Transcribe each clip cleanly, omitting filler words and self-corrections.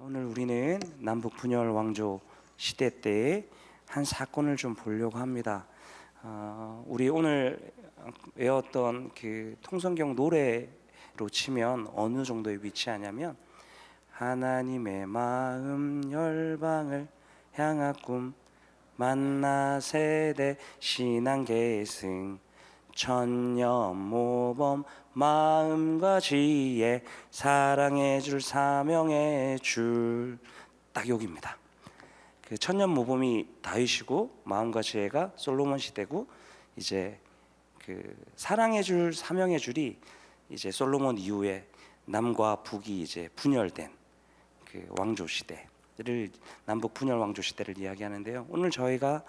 오늘 우리는 남북 분열 왕조 시대 때의 한 사건을 좀 보려고 합니다. 우리 오늘 외웠던 그 통성경 노래로 치면 어느 정도에 위치하냐면 하나님의 마음 열방을 향한 꿈 만나 세대 신앙 계승 천년 모범 마음과 지혜 사랑해 줄 사명해 줄 딱 여기입니다. 그 천년 모범이 다윗이고 마음과 지혜가 솔로몬 시대고 이제 그 사랑해 줄 사명해 줄이 이제 솔로몬 이후에 남과 북이 이제 분열된 그 왕조 시대를 남북 분열 왕조 시대를 이야기하는데요. 오늘 저희가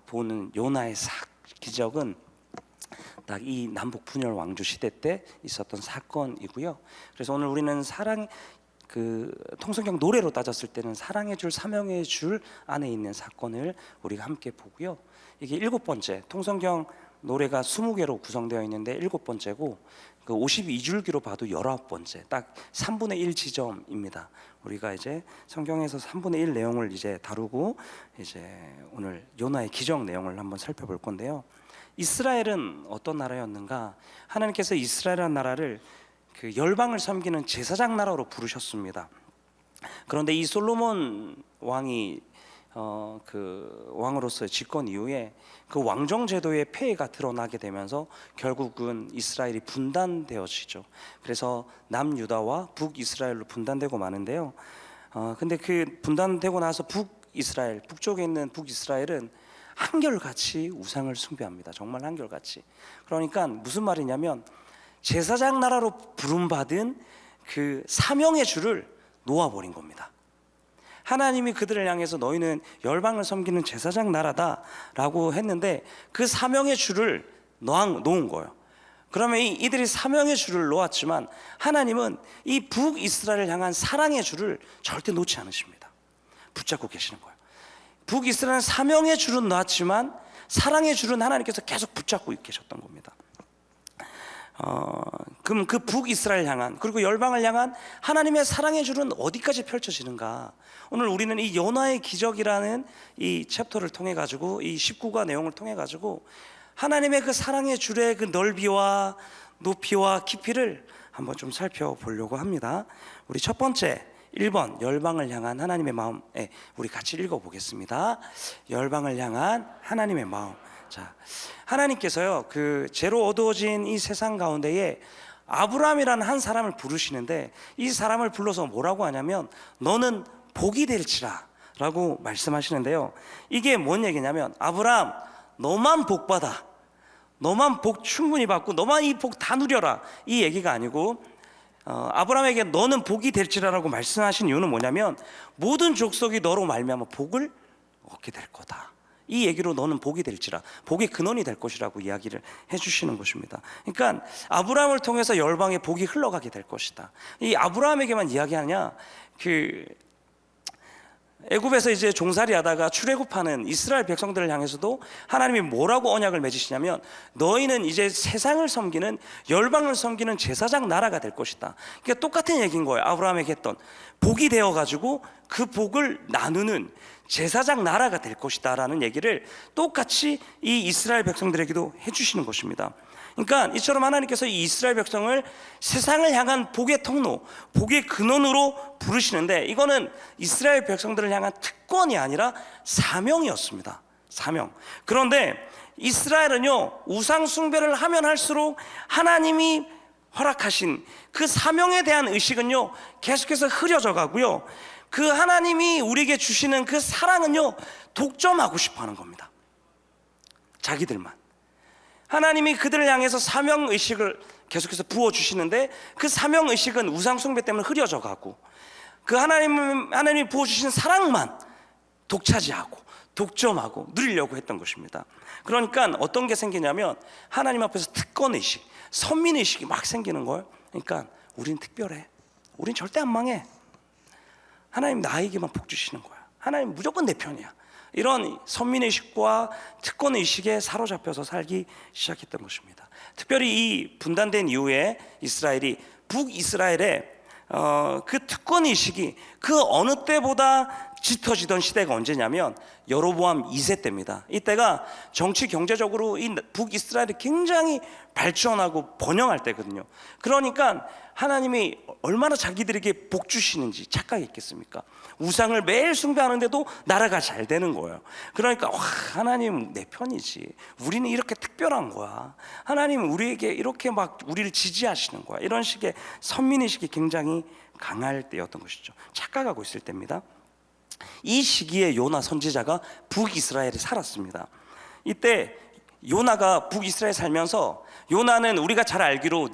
보는 요나의 기적은 딱 이 남북 분열 왕조 시대 때 있었던 사건이고요. 그래서 오늘 우리는 그 통성경 노래로 따졌을 때는 사랑해 줄 사명해 줄 안에 있는 사건을 우리가 함께 보고요. 이게 일곱 번째, 통성경 노래가 20개로 구성되어 있는데 일곱 번째고 그 52줄기로 봐도 19번째, 딱 3분의 1 지점입니다. 우리가 이제 성경에서 3분의 1 내용을 이제 다루고 이제 오늘 요나의 기적 내용을 한번 살펴볼 건데요. 이스라엘은 어떤 나라였는가? 하나님께서 이스라엘이라는 나라를 그 열방을 섬기는 제사장 나라로 부르셨습니다. 그런데 이 솔로몬 왕이 그 왕으로서의 집권 이후에 그 왕정 제도의 폐해가 드러나게 되면서 결국은 이스라엘이 분단되어지죠. 그래서 남유다와 북이스라엘로 분단되고 마는데요. 근데 그 분단되고 나서 북쪽에 있는 북이스라엘은 한결같이 우상을 숭배합니다. 정말 한결같이. 그러니까 무슨 말이냐면 제사장 나라로 부름받은 그 사명의 줄을 놓아버린 겁니다. 하나님이 그들을 향해서 너희는 열방을 섬기는 제사장 나라다라고 했는데 그 사명의 줄을 놓은 거예요. 그러면 이들이 사명의 줄을 놓았지만 하나님은 이 북이스라엘을 향한 사랑의 줄을 절대 놓지 않으십니다. 붙잡고 계시는 거예요. 북이스라엘은 사명의 줄은 놓았지만 사랑의 줄은 하나님께서 계속 붙잡고 계셨던 겁니다. 그럼 그 북이스라엘 향한 그리고 열방을 향한 하나님의 사랑의 줄은 어디까지 펼쳐지는가? 오늘 우리는 이 요나의 기적이라는 이 챕터를 통해 가지고 이 19과 내용을 통해 가지고 하나님의 그 사랑의 줄의 그 넓이와 높이와 깊이를 한번 좀 살펴보려고 합니다. 우리 첫 번째 1번 열방을 향한 하나님의 마음, 우리 같이 읽어보겠습니다. 열방을 향한 하나님의 마음. 자, 하나님께서요 그 죄로 어두워진 이 세상 가운데에 아브라함이라는 한 사람을 부르시는데 이 사람을 불러서 뭐라고 하냐면 너는 복이 될지라 라고 말씀하시는데요. 이게 뭔 얘기냐면 아브라함 너만 복 받아, 너만 복 충분히 받고 너만 이 복 다 누려라 이 얘기가 아니고 아브라함에게 너는 복이 될지라라고 말씀하신 이유는 뭐냐면 모든 족속이 너로 말미암아 복을 얻게 될 거다. 이 얘기로 너는 복이 될지라, 복의 근원이 될 것이라고 이야기를 해주시는 것입니다. 그러니까 아브라함을 통해서 열방에 복이 흘러가게 될 것이다. 이 아브라함에게만 이야기하냐? 그 애굽에서 이제 종살이 하다가 출애굽하는 이스라엘 백성들을 향해서도 하나님이 뭐라고 언약을 맺으시냐면 너희는 이제 세상을 섬기는 열방을 섬기는 제사장 나라가 될 것이다. 그러니까 똑같은 얘기인 거예요. 아브라함에게 했던 복이 되어가지고 그 복을 나누는 제사장 나라가 될 것이다 라는 얘기를 똑같이 이 이스라엘 백성들에게도 해주시는 것입니다. 그러니까 이처럼 하나님께서 이 이스라엘 백성을 세상을 향한 복의 통로, 복의 근원으로 부르시는데 이거는 이스라엘 백성들을 향한 특권이 아니라 사명이었습니다. 사명. 그런데 이스라엘은요 우상 숭배를 하면 할수록 하나님이 허락하신 그 사명에 대한 의식은요 계속해서 흐려져 가고요, 그 하나님이 우리에게 주시는 그 사랑은요 독점하고 싶어하는 겁니다. 자기들만. 하나님이 그들을 향해서 사명의식을 계속해서 부어주시는데 그 사명의식은 우상숭배 때문에 흐려져 가고 그 하나님이 부어주신 사랑만 독차지하고 독점하고 누리려고 했던 것입니다. 그러니까 어떤 게 생기냐면 하나님 앞에서 특권의식, 선민의식이 막 생기는 거예요. 그러니까 우린 특별해, 우린 절대 안 망해, 하나님 나에게만 복 주시는 거야, 하나님 무조건 내 편이야, 이런 선민의식과 특권의식에 사로잡혀서 살기 시작했던 것입니다. 특별히 이 분단된 이후에 이스라엘이 북이스라엘에 그 특권 의식이 그 어느 때보다 짙어지던 시대가 언제냐면 여로보암 2세 때입니다. 이때가 정치 경제적으로 이 북이스라엘이 굉장히 발전하고 번영할 때거든요. 그러니까 하나님이 얼마나 자기들에게 복 주시는지 착각했겠습니까? 우상을 매일 숭배하는데도 나라가 잘 되는 거예요. 그러니까 하나님 내 편이지, 우리는 이렇게 특별한 거야, 하나님 우리에게 이렇게 막 우리를 지지하시는 거야, 이런 식의 선민의식이 굉장히 강할 때였던 것이죠. 착각하고 있을 때입니다. 이 시기에 요나 선지자가 북이스라엘에 살았습니다. 이때 요나가 북이스라엘에 살면서, 요나는 우리가 잘 알기로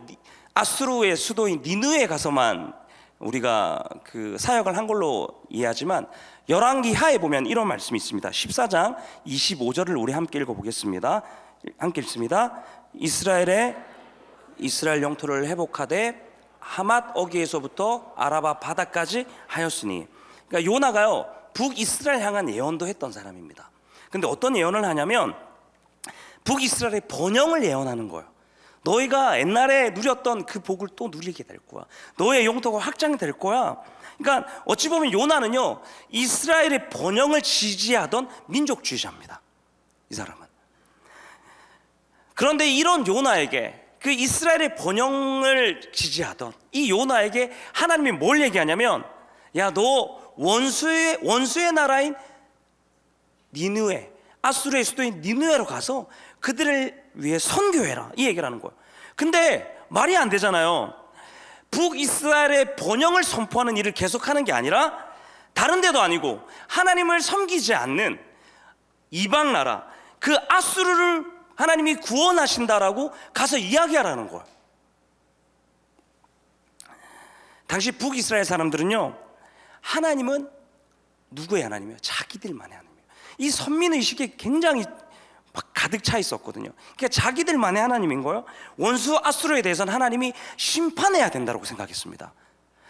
아수르의 수도인 니느웨에 가서만 우리가 그 사역을 한 걸로 이해하지만, 열왕기하에 보면 이런 말씀이 있습니다. 14장 25절을 우리 함께 읽어보겠습니다. 함께 읽습니다. 이스라엘 영토를 회복하되 하맛 어귀에서부터 아라바 바다까지 하였으니, 그러니까 요나가요 북이스라엘 향한 예언도 했던 사람입니다. 근데 어떤 예언을 하냐면 북이스라엘의 번영을 예언하는 거예요. 너희가 옛날에 누렸던 그 복을 또 누리게 될 거야. 너의 영토가 확장될 거야. 그러니까 어찌 보면 요나는요 이스라엘의 번영을 지지하던 민족주의자입니다, 이 사람은. 그런데 이런 요나에게, 그 이스라엘의 번영을 지지하던 이 요나에게 하나님이 뭘 얘기하냐면, 야, 너 원수의 나라인 니느웨, 아수르의 수도인 니느웨로 가서 그들을 위해 선교해라, 이 얘기를 하는 거예요. 근데 말이 안 되잖아요. 북이스라엘의 번영을 선포하는 일을 계속하는 게 아니라 다른 데도 아니고 하나님을 섬기지 않는 이방 나라, 그 아수르를 하나님이 구원하신다라고 가서 이야기하라는 거예요. 당시 북이스라엘 사람들은요, 하나님은 누구의 하나님이에요? 자기들만의 하나님이에요. 이 선민의식이 굉장히 가득 차 있었거든요. 그러니까 자기들만의 하나님인 거예요. 원수 아수르에 대해서는 하나님이 심판해야 된다고 생각했습니다.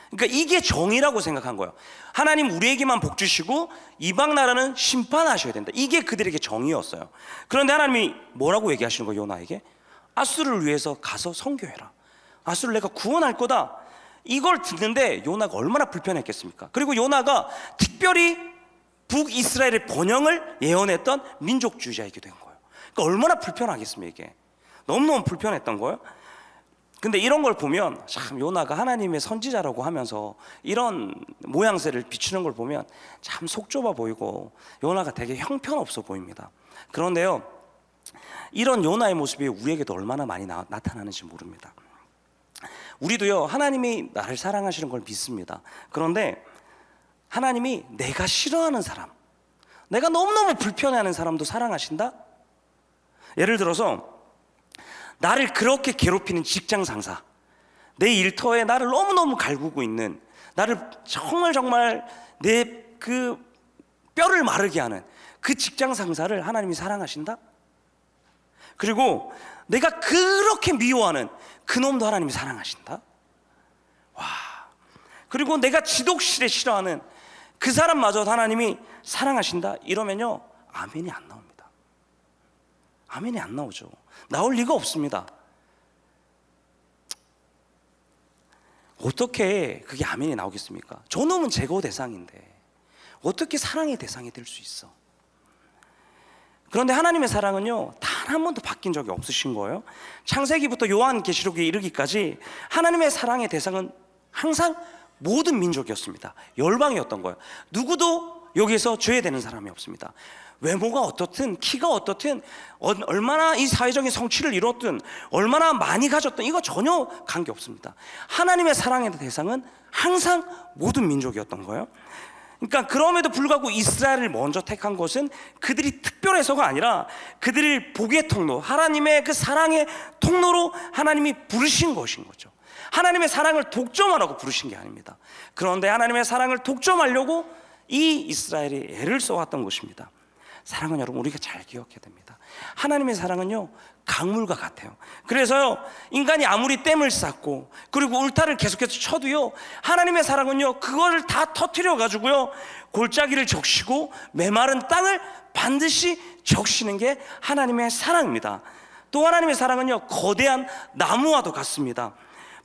그러니까 이게 정의라고 생각한 거예요. 하나님 우리에게만 복 주시고 이방 나라는 심판하셔야 된다, 이게 그들에게 정의였어요. 그런데 하나님이 뭐라고 얘기하시는 거예요? 요나에게 아수르를 위해서 가서 선교해라, 아수르를 내가 구원할 거다. 이걸 듣는데 요나가 얼마나 불편했겠습니까? 그리고 요나가 특별히 북이스라엘의 번영을 예언했던 민족주의자이기도 된 거예요. 그러니까 얼마나 불편하겠습니까? 이게 너무너무 불편했던 거예요. 근데 이런 걸 보면 참 요나가 하나님의 선지자라고 하면서 이런 모양새를 비추는 걸 보면 참 속 좁아 보이고 요나가 되게 형편없어 보입니다. 그런데요, 이런 요나의 모습이 우리에게도 얼마나 많이 나타나는지 모릅니다. 우리도요 하나님이 나를 사랑하시는 걸 믿습니다. 그런데 하나님이 내가 싫어하는 사람, 내가 너무너무 불편해하는 사람도 사랑하신다? 예를 들어서 나를 그렇게 괴롭히는 직장 상사, 내 일터에 나를 너무너무 갈구고 있는, 나를 정말 내 그 뼈를 마르게 하는 그 직장 상사를 하나님이 사랑하신다? 그리고 내가 그렇게 미워하는 그 놈도 하나님이 사랑하신다? 와. 그리고 내가 지독실에 싫어하는 그 사람마저 하나님이 사랑하신다? 이러면요 아멘이 안 나옵니다. 아멘이 안 나오죠. 나올 리가 없습니다. 어떻게 그게 아멘이 나오겠습니까? 저놈은 제거 대상인데 어떻게 사랑의 대상이 될 수 있어? 그런데 하나님의 사랑은요 단 한 번도 바뀐 적이 없으신 거예요. 창세기부터 요한계시록에 이르기까지 하나님의 사랑의 대상은 항상 모든 민족이었습니다. 열방이었던 거예요. 누구도 여기서 죄되는 사람이 없습니다. 외모가 어떻든 키가 어떻든 얼마나 이 사회적인 성취를 이뤘든 얼마나 많이 가졌든 이거 전혀 관계없습니다. 하나님의 사랑의 대상은 항상 모든 민족이었던 거예요. 그러니까 그럼에도 불구하고 이스라엘을 먼저 택한 것은 그들이 특별해서가 아니라 그들을 복의 통로, 하나님의 그 사랑의 통로로 하나님이 부르신 것인 거죠. 하나님의 사랑을 독점하라고 부르신 게 아닙니다. 그런데 하나님의 사랑을 독점하려고 이 이스라엘이 애를 써왔던 것입니다. 사랑은 여러분 우리가 잘 기억해야 됩니다. 하나님의 사랑은요 강물과 같아요. 그래서요 인간이 아무리 댐을 쌓고 그리고 울타리를 계속해서 쳐도요 하나님의 사랑은요 그거를 다 터뜨려 가지고요 골짜기를 적시고 메마른 땅을 반드시 적시는 게 하나님의 사랑입니다. 또 하나님의 사랑은요 거대한 나무와도 같습니다.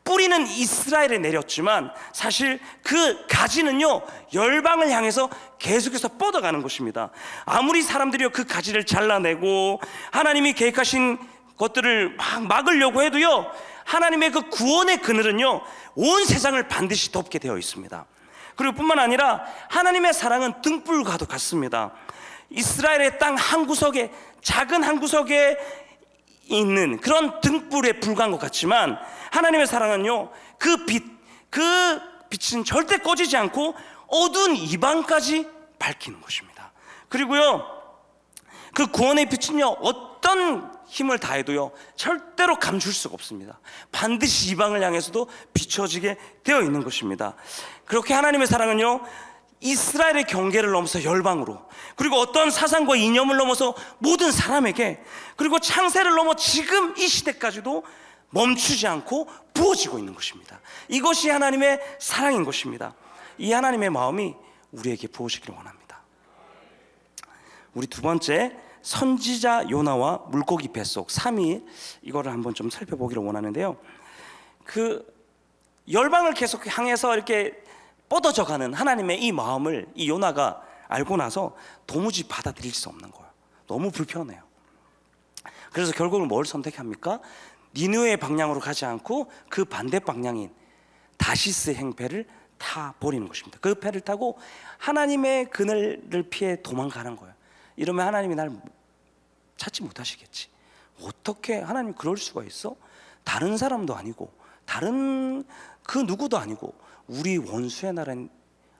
뿌리는 이스라엘에 내렸지만 사실 그 가지는요 열방을 향해서 계속해서 뻗어가는 것입니다. 아무리 사람들이 그 가지를 잘라내고 하나님이 계획하신 것들을 막 막으려고 해도요, 하나님의 그 구원의 그늘은요 온 세상을 반드시 덮게 되어 있습니다. 그리고 뿐만 아니라 하나님의 사랑은 등불과도 같습니다. 이스라엘의 땅 한 구석에, 작은 한 구석에 있는 그런 등불에 불과한 것 같지만 하나님의 사랑은요 그 빛은 절대 꺼지지 않고 어두운 이방까지 밝히는 것입니다. 그리고요 그 구원의 빛은요 어떤 힘을 다해도요 절대로 감출 수가 없습니다. 반드시 이방을 향해서도 비춰지게 되어 있는 것입니다. 그렇게 하나님의 사랑은요 이스라엘의 경계를 넘어서 열방으로, 그리고 어떤 사상과 이념을 넘어서 모든 사람에게, 그리고 창세를 넘어 지금 이 시대까지도 멈추지 않고 부어지고 있는 것입니다. 이것이 하나님의 사랑인 것입니다. 이 하나님의 마음이 우리에게 부어지기를 원합니다. 우리 두 번째, 선지자 요나와 물고기 뱃속 3일, 이거를 한번 좀 살펴보기를 원하는데요, 그 열방을 계속 향해서 이렇게 뻗어져가는 하나님의 이 마음을 이 요나가 알고 나서 도무지 받아들일 수 없는 거예요. 너무 불편해요. 그래서 결국은 뭘 선택합니까? 니느웨의 방향으로 가지 않고 그 반대 방향인 다시스 행배를 타 버리는 것입니다. 그 배를 타고 하나님의 그늘을 피해 도망가는 거예요. 이러면 하나님이 날 찾지 못하시겠지. 어떻게 하나님이 그럴 수가 있어? 다른 사람도 아니고 다른 그 누구도 아니고 우리 원수의 나라인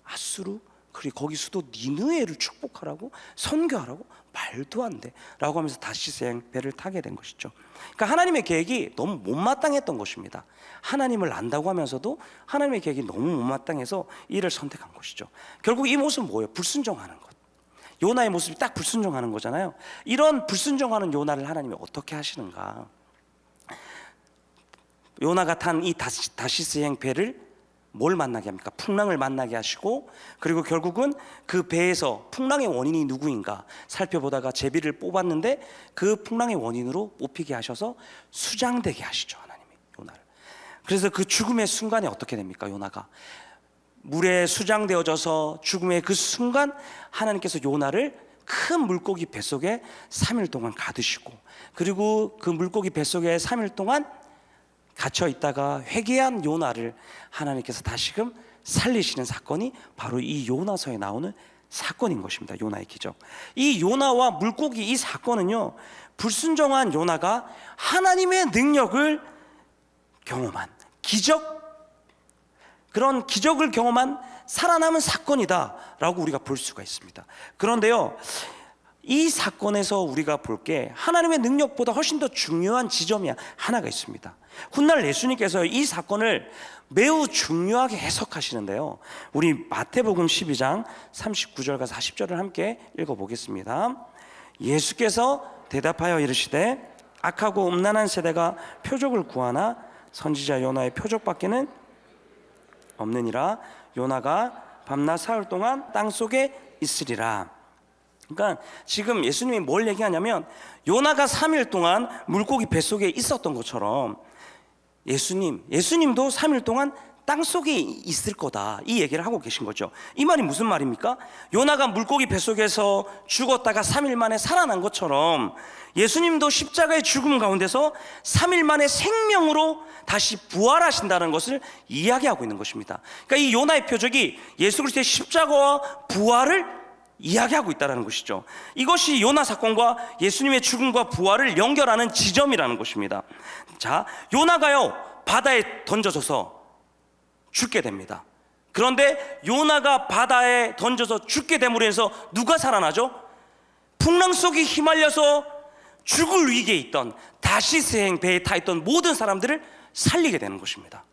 아수르, 그리고 거기 수도 니느웨를 축복하라고, 선교하라고? 말도 안 돼 라고 하면서 다시스 배를 타게 된 것이죠. 그러니까 하나님의 계획이 너무 못마땅했던 것입니다. 하나님을 안다고 하면서도 하나님의 계획이 너무 못마땅해서 이를 선택한 것이죠. 결국 이 모습은 뭐예요? 불순종하는 것. 요나의 모습이 딱 불순종하는 거잖아요. 이런 불순종하는 요나를 하나님이 어떻게 하시는가? 요나가 탄 이 다시스 배를 뭘 만나게 합니까? 풍랑을 만나게 하시고, 그리고 결국은 그 배에서 풍랑의 원인이 누구인가 살펴보다가 제비를 뽑았는데 그 풍랑의 원인으로 뽑히게 하셔서 수장되게 하시죠, 하나님이 요나를. 그래서 그 죽음의 순간에 어떻게 됩니까? 요나가 물에 수장되어져서 죽음의 그 순간 하나님께서 요나를 큰 물고기 뱃속에 3일 동안 가두시고, 그리고 그 물고기 뱃속에 3일 동안 갇혀 있다가 회개한 요나를 하나님께서 다시금 살리시는 사건이 바로 이 요나서에 나오는 사건인 것입니다. 요나의 기적. 이 요나와 물고기 이 사건은요, 불순종한 요나가 하나님의 능력을 경험한 기적, 그런 기적을 경험한 살아남은 사건이다 라고 우리가 볼 수가 있습니다. 그런데요, 이 사건에서 우리가 볼 게 하나님의 능력보다 훨씬 더 중요한 지점이 하나가 있습니다. 훗날 예수님께서 이 사건을 매우 중요하게 해석하시는데요, 우리 마태복음 12장 39절과 40절을 함께 읽어보겠습니다. 예수께서 대답하여 이르시되 악하고 음란한 세대가 표적을 구하나 선지자 요나의 표적밖에는 없느니라. 요나가 밤낮 사흘 동안 땅속에 있으리라. 그러니까 지금 예수님이 뭘 얘기하냐면, 요나가 3일 동안 물고기 뱃속에 있었던 것처럼 예수님도 3일 동안 땅속에 있을 거다, 이 얘기를 하고 계신 거죠. 이 말이 무슨 말입니까? 요나가 물고기 뱃속에서 죽었다가 3일 만에 살아난 것처럼 예수님도 십자가의 죽음 가운데서 3일 만에 생명으로 다시 부활하신다는 것을 이야기하고 있는 것입니다. 그러니까 이 요나의 표적이 예수 그리스도의 십자가와 부활을 이야기하고 있다는 것이죠. 이것이 요나 사건과 예수님의 죽음과 부활을 연결하는 지점이라는 것입니다. 자, 요나가요 바다에 던져져서 죽게 됩니다. 그런데 요나가 바다에 던져서 죽게 됨으로 해서 누가 살아나죠? 풍랑 속에 휘말려서 죽을 위기에 있던 다시스 배에 타 있던 모든 사람들을 살리게 되는 것입니다.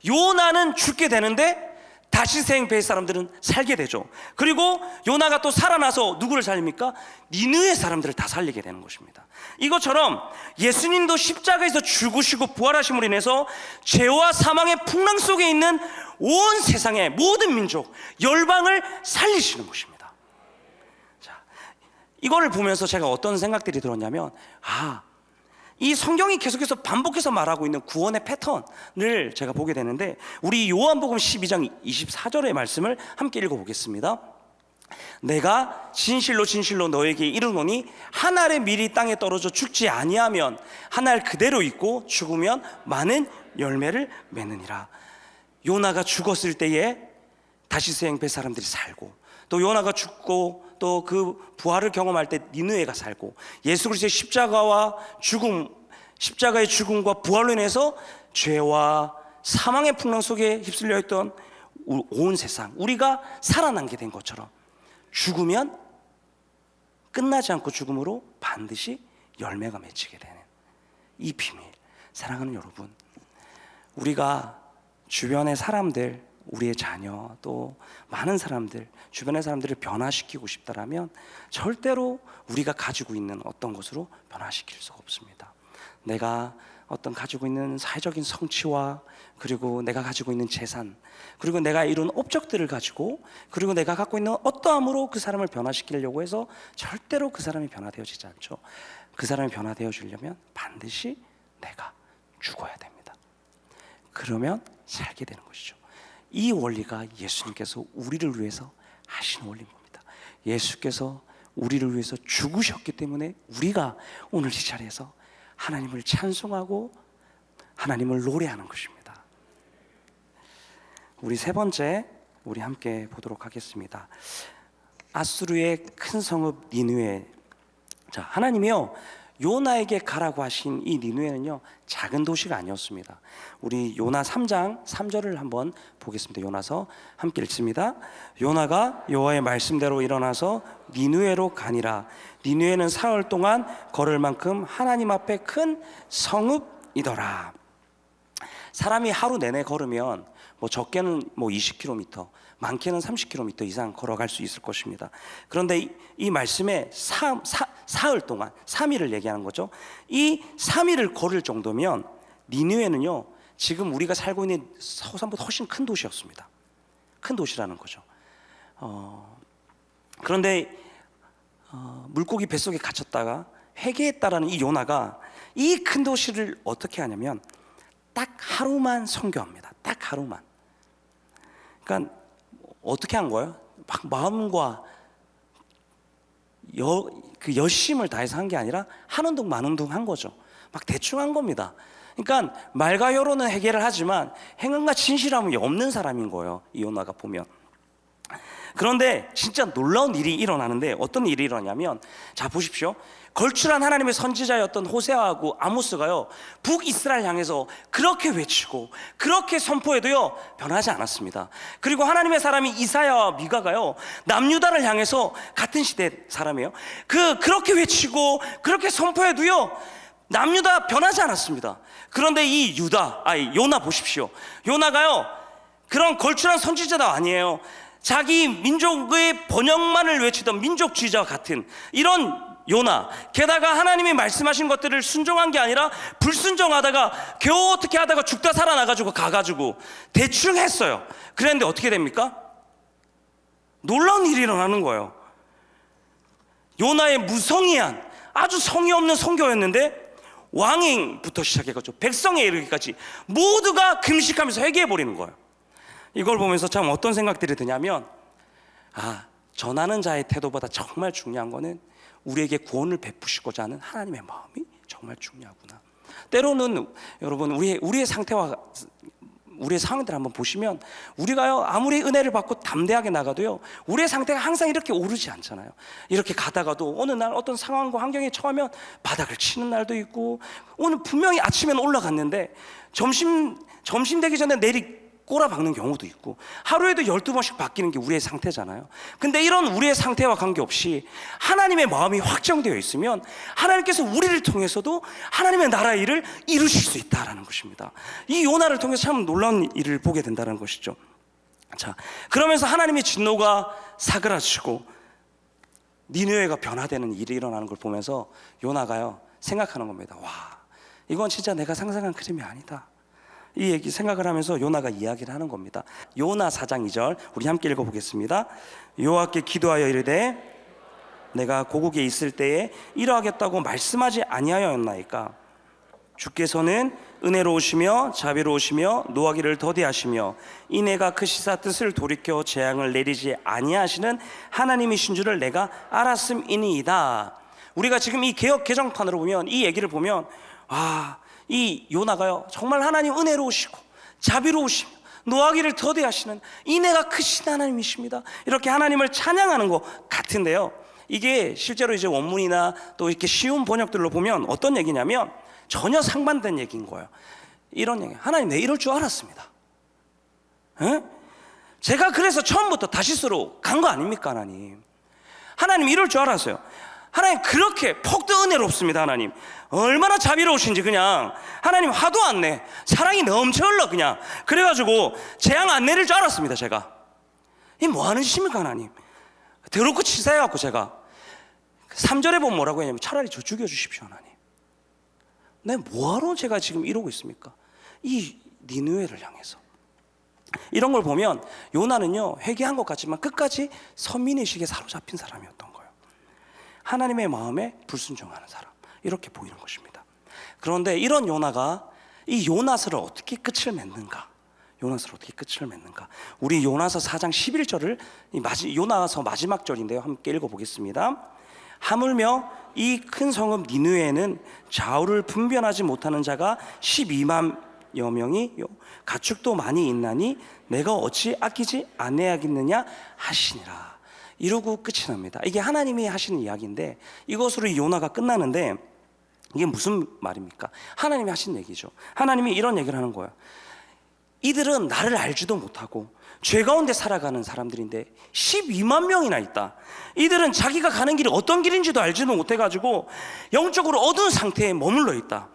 요나는 죽게 되는데 다시스 배의 사람들은 살게 되죠. 그리고 요나가 또 살아나서 누구를 살립니까? 니느웨 사람들을 다 살리게 되는 것입니다. 이것처럼 예수님도 십자가에서 죽으시고 부활하심으로 인해서 죄와 사망의 풍랑 속에 있는 온 세상의 모든 민족, 열방을 살리시는 것입니다. 자, 이거를 보면서 제가 어떤 생각들이 들었냐면, 이 성경이 계속해서 반복해서 말하고 있는 구원의 패턴을 제가 보게 되는데, 우리 요한복음 12장 24절의 말씀을 함께 읽어보겠습니다. 내가 진실로 진실로 너에게 이르노니 한 알의 밀이 땅에 떨어져 죽지 아니하면 한 알 그대로 있고 죽으면 많은 열매를 맺느니라. 요나가 죽었을 때에 다시스행 배 사람들이 살고, 또 요나가 죽고 또 그 부활을 경험할 때 니느웨가 살고, 예수 그리스도의 십자가와 죽음, 십자가의 죽음과 부활로 인해서 죄와 사망의 풍랑 속에 휩쓸려 있던 온 세상, 우리가 살아남게 된 것처럼 죽으면 끝나지 않고 죽음으로 반드시 열매가 맺히게 되는 이 비밀. 사랑하는 여러분, 우리가 주변의 사람들, 우리의 자녀, 또 많은 사람들, 주변의 사람들을 변화시키고 싶다라면 절대로 우리가 가지고 있는 어떤 것으로 변화시킬 수가 없습니다. 내가 어떤 가지고 있는 사회적인 성취와, 그리고 내가 가지고 있는 재산, 그리고 내가 이룬 업적들을 가지고, 그리고 내가 갖고 있는 어떠함으로 그 사람을 변화시키려고 해서 절대로 그 사람이 변화되어지지 않죠. 그 사람이 변화되어지려면 반드시 내가 죽어야 됩니다. 그러면 살게 되는 것이죠. 이 원리가 예수님께서 우리를 위해서 하신 원리인 겁니다. 예수께서 우리를 위해서 죽으셨기 때문에 우리가 오늘 이 자리에서 하나님을 찬송하고 하나님을 노래하는 것입니다. 우리 세 번째, 우리 함께 보도록 하겠습니다. 아수르의 큰 성읍 니느웨. 자, 하나님이요 요나에게 가라고 하신 이 니느웨는요 작은 도시가 아니었습니다. 우리 요나 3장 3절을 한번 보겠습니다. 요나서 함께 읽습니다. 요나가 여호와의 말씀대로 일어나서 니느웨로 가니라. 니느웨는 사흘 동안 걸을 만큼 하나님 앞에 큰 성읍이더라. 사람이 하루 내내 걸으면 적게는 20km, 많게는 30km 이상 걸어갈 수 있을 것입니다. 그런데 이 말씀에 사흘 동안, 3일을 얘기하는 거죠. 이 3일을 걸을 정도면 니느웨는요 지금 우리가 살고 있는 서산보다 훨씬 큰 도시였습니다. 큰 도시라는 거죠. 그런데 물고기 뱃속에 갇혔다가 회개했다라는 이 요나가 이 큰 도시를 어떻게 하냐면 딱 하루만 선교합니다. 딱 하루만. 그러니까 어떻게 한 거예요? 막 마음과 그 열심을 다해서 한 게 아니라 하는 둥 마는 둥 한 거죠. 막 대충 한 겁니다. 그러니까 말과 여로는 해결을 하지만 행함과 진실함이 없는 사람인 거예요, 이 요나가 보면. 그런데 진짜 놀라운 일이 일어나는데, 어떤 일이 일어나냐면, 자 보십시오. 걸출한 하나님의 선지자였던 호세아하고 아모스가요 북이스라엘 향해서 그렇게 외치고 그렇게 선포해도요 변하지 않았습니다. 그리고 하나님의 사람이 이사야와 미가가요 남유다를 향해서, 같은 시대 사람이에요, 그렇게 외치고 그렇게 선포해도요 남유다 변하지 않았습니다. 그런데 이 요나 보십시오. 요나가요 그런 걸출한 선지자도 아니에요. 자기 민족의 번영만을 외치던 민족주의자와 같은 이런 요나, 게다가 하나님이 말씀하신 것들을 순종한 게 아니라 불순종하다가 겨우 어떻게 하다가 죽다 살아나가지고 가가지고 대충 했어요. 그랬는데 어떻게 됩니까? 놀라운 일이 일어나는 거예요. 요나의 무성의한, 아주 성의 없는 선교였는데 왕행부터 시작해가지고 백성에 이르기까지 모두가 금식하면서 회개해버리는 거예요. 이걸 보면서 참 어떤 생각들이 드냐면, 전하는 자의 태도보다 정말 중요한 거는 우리에게 구원을 베푸시고자 하는 하나님의 마음이 정말 중요하구나. 때로는 여러분 우리의 상태와 우리의 상황들 한번 보시면, 우리가요 아무리 은혜를 받고 담대하게 나가도요 우리의 상태가 항상 이렇게 오르지 않잖아요. 이렇게 가다가도 어느 날 어떤 상황과 환경에 처하면 바닥을 치는 날도 있고, 오늘 분명히 아침에는 올라갔는데 점심 되기 전에 내리 꼬라박는 경우도 있고, 하루에도 12번씩 바뀌는 게 우리의 상태잖아요. 근데 이런 우리의 상태와 관계없이 하나님의 마음이 확정되어 있으면 하나님께서 우리를 통해서도 하나님의 나라의 일을 이루실 수 있다라는 것입니다. 이 요나를 통해서 참 놀라운 일을 보게 된다는 것이죠. 자, 그러면서 하나님의 진노가 사그라치고 니느웨가 변화되는 일이 일어나는 걸 보면서 요나가요 생각하는 겁니다. 와, 이건 진짜 내가 상상한 그림이 아니다. 이 얘기 생각을 하면서 요나가 이야기를 하는 겁니다. 요나 4장 2절 우리 함께 읽어보겠습니다. 여호와께 기도하여 이르되 내가 고국에 있을 때에 이러하겠다고 말씀하지 아니하였나이까. 주께서는 은혜로우시며 자비로우시며 노하기를 더디하시며 인애가 크시사 뜻을 돌이켜 재앙을 내리지 아니하시는 하나님이신 줄을 내가 알았음이니이다. 우리가 지금 이 개역 개정판으로 보면, 이 얘기를 보면, 이 요나가요 정말 하나님 은혜로우시고 자비로우시며 노하기를 더디하시는 인애가 크신 하나님이십니다, 이렇게 하나님을 찬양하는 것 같은데요, 이게 실제로 이제 원문이나 또 이렇게 쉬운 번역들로 보면 어떤 얘기냐면 전혀 상반된 얘기인 거예요. 이런 얘기, 하나님 내 이럴 줄 알았습니다. 에? 제가 그래서 처음부터 다시스로 간 거 아닙니까? 하나님 이럴 줄 알았어요. 하나님 그렇게 폭도 은혜롭습니다. 하나님 얼마나 자비로우신지, 그냥 하나님 화도 안 내, 사랑이 넘쳐 흘러, 그냥 그래가지고 재앙 안 내릴 줄 알았습니다. 제가 이 뭐 하는 짓입니까? 하나님 더럽고 치사해갖고 제가 3절에 보면 뭐라고 했냐면 차라리 저 죽여주십시오. 하나님 내 뭐하러 제가 지금 이러고 있습니까? 이 니느웨를 향해서. 이런 걸 보면 요나는요 회개한 것 같지만 끝까지 선민의식에 사로잡힌 사람이었던 거예요. 하나님의 마음에 불순종하는 사람, 이렇게 보이는 것입니다. 그런데 이런 요나가 이 요나서를 어떻게 끝을 맺는가? 요나서를 어떻게 끝을 맺는가? 우리 요나서 4장 11절을 요나서 마지막 절인데요, 함께 읽어보겠습니다. 하물며 이 큰 성읍 니느웨에는 좌우를 분별하지 못하는 자가 12만여 명이 가축도 많이 있나니 내가 어찌 아끼지 아니하겠느냐 하시니라. 이러고 끝이 납니다. 이게 하나님이 하시는 이야기인데 이것으로 이 요나가 끝나는데, 이게 무슨 말입니까? 하나님이 하신 얘기죠. 하나님이 이런 얘기를 하는 거예요. 이들은 나를 알지도 못하고 죄 가운데 살아가는 사람들인데 12만 명이나 있다. 이들은 자기가 가는 길이 어떤 길인지도 알지도 못해가지고 영적으로 어두운 상태에 머물러 있다.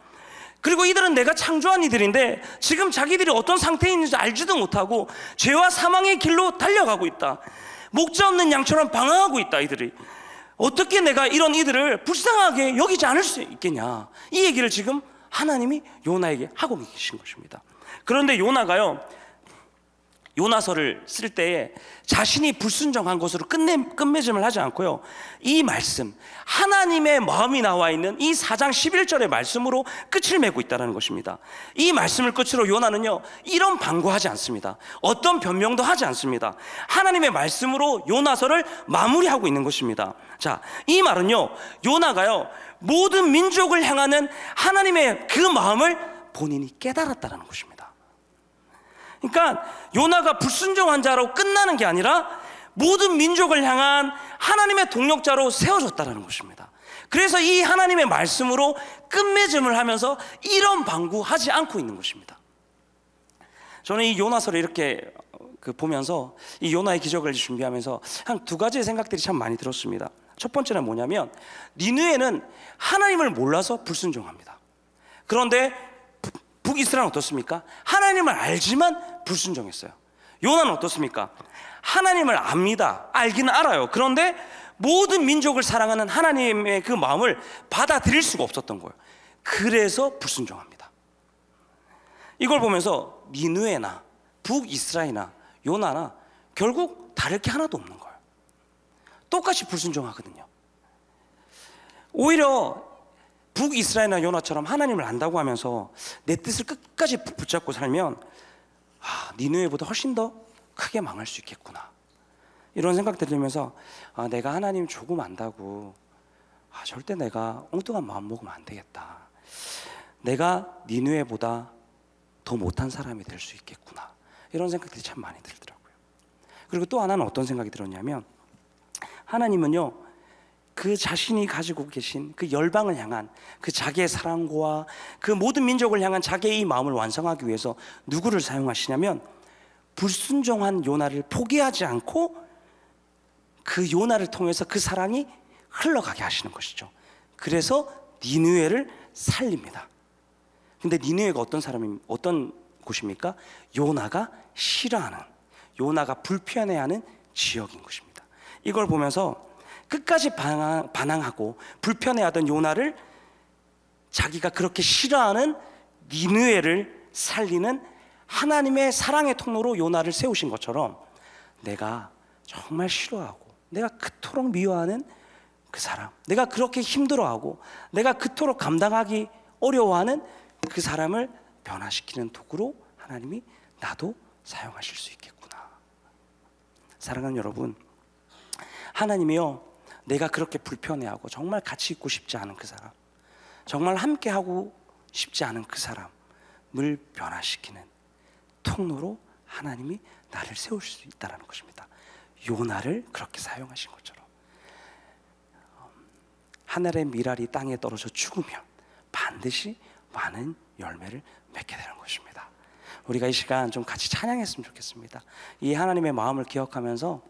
그리고 이들은 내가 창조한 이들인데 지금 자기들이 어떤 상태에 있는지 알지도 못하고 죄와 사망의 길로 달려가고 있다. 목자 없는 양처럼 방황하고 있다. 이들이 어떻게 내가 이런 이들을 불쌍하게 여기지 않을 수 있겠냐, 이 얘기를 지금 하나님이 요나에게 하고 계신 것입니다. 그런데 요나가요 요나서를 쓸 때에 자신이 불순종한 것으로 끝맺음을 하지 않고요, 이 말씀, 하나님의 마음이 나와 있는 이 4장 11절의 말씀으로 끝을 맺고 있다는 것입니다. 이 말씀을 끝으로 요나는요 이런 방구하지 않습니다. 어떤 변명도 하지 않습니다. 하나님의 말씀으로 요나서를 마무리하고 있는 것입니다. 자, 이 말은요 요나가요 모든 민족을 향하는 하나님의 그 마음을 본인이 깨달았다는 것입니다. 그러니까 요나가 불순종한 자로 끝나는 게 아니라 모든 민족을 향한 하나님의 동력자로 세워졌다는 것입니다. 그래서 이 하나님의 말씀으로 끝맺음을 하면서 이런 방구하지 않고 있는 것입니다. 저는 이 요나서를 이렇게 보면서 이 요나의 기적을 준비하면서 한 두 가지의 생각들이 참 많이 들었습니다. 첫 번째는 뭐냐면 니느웨는 하나님을 몰라서 불순종합니다. 그런데 북이스라엘은 어떻습니까? 하나님을 알지만 불순종했어요. 요나는 어떻습니까? 하나님을 압니다. 알기는 알아요. 그런데 모든 민족을 사랑하는 하나님의 그 마음을 받아들일 수가 없었던 거예요. 그래서 불순종합니다. 이걸 보면서 니느웨나 북이스라엘이나 요나나 결국 다를 게 하나도 없는 거예요. 똑같이 불순종하거든요. 오히려 북이스라엘이나 요나처럼 하나님을 안다고 하면서 내 뜻을 끝까지 붙잡고 살면 니느웨보다 훨씬 더 크게 망할 수 있겠구나, 이런 생각들이 들면서 내가 하나님 조금 안다고 절대 내가 엉뚱한 마음 먹으면 안 되겠다, 내가 니느웨보다 더 못한 사람이 될 수 있겠구나, 이런 생각들이 참 많이 들더라고요. 그리고 또 하나는 어떤 생각이 들었냐면, 하나님은요 그 자신이 가지고 계신 그 열방을 향한 그 자기의 사랑과 그 모든 민족을 향한 자기의 이 마음을 완성하기 위해서 누구를 사용하시냐면 불순종한 요나를 포기하지 않고 그 요나를 통해서 그 사랑이 흘러가게 하시는 것이죠. 그래서 니느웨를 살립니다. 근데 니느웨가 어떤 곳입니까? 요나가 싫어하는, 요나가 불편해하는 지역인 것입니다. 이걸 보면서 끝까지 반항하고 불편해하던 요나를 자기가 그렇게 싫어하는 니느웨를 살리는 하나님의 사랑의 통로로 요나를 세우신 것처럼, 내가 정말 싫어하고 내가 그토록 미워하는 그 사람, 내가 그렇게 힘들어하고 내가 그토록 감당하기 어려워하는 그 사람을 변화시키는 도구로 하나님이 나도 사용하실 수 있겠구나. 사랑하는 여러분, 하나님이요, 내가 그렇게 불편해하고 정말 같이 있고 싶지 않은 그 사람, 정말 함께하고 싶지 않은 그 사람을 변화시키는 통로로 하나님이 나를 세울 수 있다는 것입니다. 요나를 그렇게 사용하신 것처럼 하늘의 밀알이 땅에 떨어져 죽으면 반드시 많은 열매를 맺게 되는 것입니다. 우리가 이 시간 좀 같이 찬양했으면 좋겠습니다. 이 하나님의 마음을 기억하면서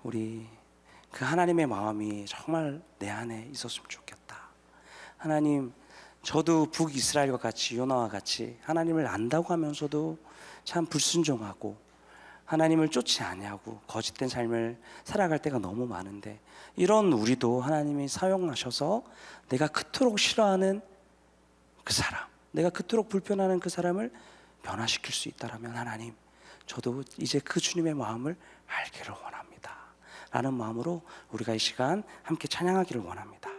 우리 그 하나님의 마음이 정말 내 안에 있었으면 좋겠다. 하나님, 저도 북이스라엘과 같이 요나와 같이 하나님을 안다고 하면서도 참 불순종하고 하나님을 쫓지 아니하고 거짓된 삶을 살아갈 때가 너무 많은데, 이런 우리도 하나님이 사용하셔서 내가 그토록 싫어하는 그 사람, 내가 그토록 불편하는 그 사람을 변화시킬 수 있다라면, 하나님, 저도 이제 그 주님의 마음을 알기를 원합니다 라는 마음으로 우리가 이 시간 함께 찬양하기를 원합니다.